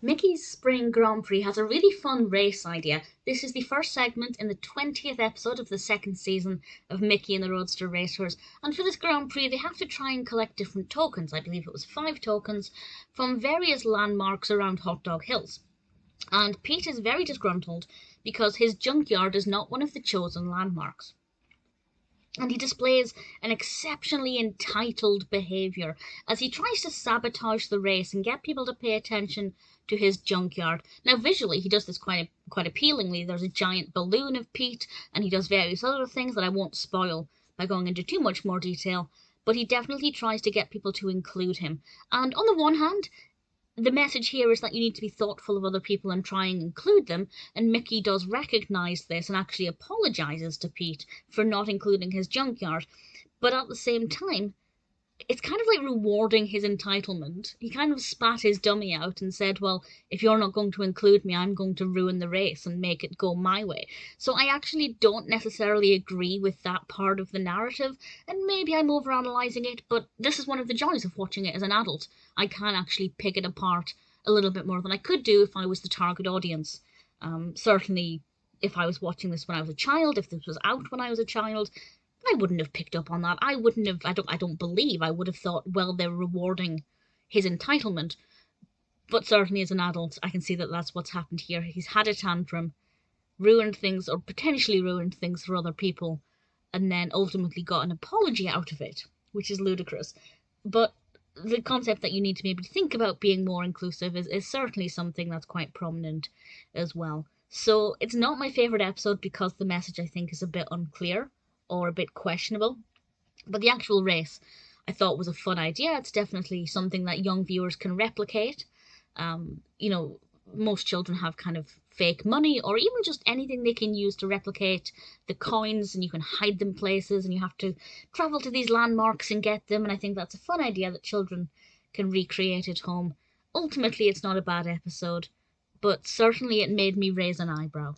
Mickey's Spring Grand Prix has a really fun race idea. This is the first segment in the 20th episode of the second season of Mickey and the Roadster Racers, and for this Grand Prix they have to try and collect different tokens. I believe it was 5 tokens from various landmarks around Hot Dog Hills. And Pete is very disgruntled because his junkyard is not one of the chosen landmarks. And he displays an exceptionally entitled behaviour as he tries to sabotage the race and get people to pay attention to his junkyard. Now, visually, he does this quite appealingly. There's a giant balloon of Pete, and he does various other things that I won't spoil by going into too much more detail, but he definitely tries to get people to include him. And on the one hand, the message here is that you need to be thoughtful of other people and try and include them, and Mickey does recognise this and actually apologises to Pete for not including his junkyard. But at the same time, it's kind of like rewarding his entitlement. He kind of spat his dummy out and said, well, if you're not going to include me, I'm going to ruin the race and make it go my way. So I actually don't necessarily agree with that part of the narrative, and maybe I'm overanalyzing it, but this is one of the joys of watching it as an adult. I can actually pick it apart a little bit more than I could do if I was the target audience. Certainly, if I was watching this when I was a child, if this was out when I was a child, I wouldn't have picked up on that. I don't believe I would have thought, well, they're rewarding his entitlement. But certainly as an adult, I can see that that's what's happened here. He's had a tantrum, ruined things, or potentially ruined things for other people, and then ultimately got an apology out of it, which is ludicrous. But the concept that you need to maybe think about being more inclusive is certainly something that's quite prominent as well. So it's not my favourite episode because the message, I think, is a bit unclear or a bit questionable, but the actual race I thought was a fun idea. It's definitely something that young viewers can replicate. Most children have kind of fake money or even just anything they can use to replicate the coins, and you can hide them places and you have to travel to these landmarks and get them, and I think that's a fun idea that children can recreate at home. Ultimately, it's not a bad episode, but certainly it made me raise an eyebrow.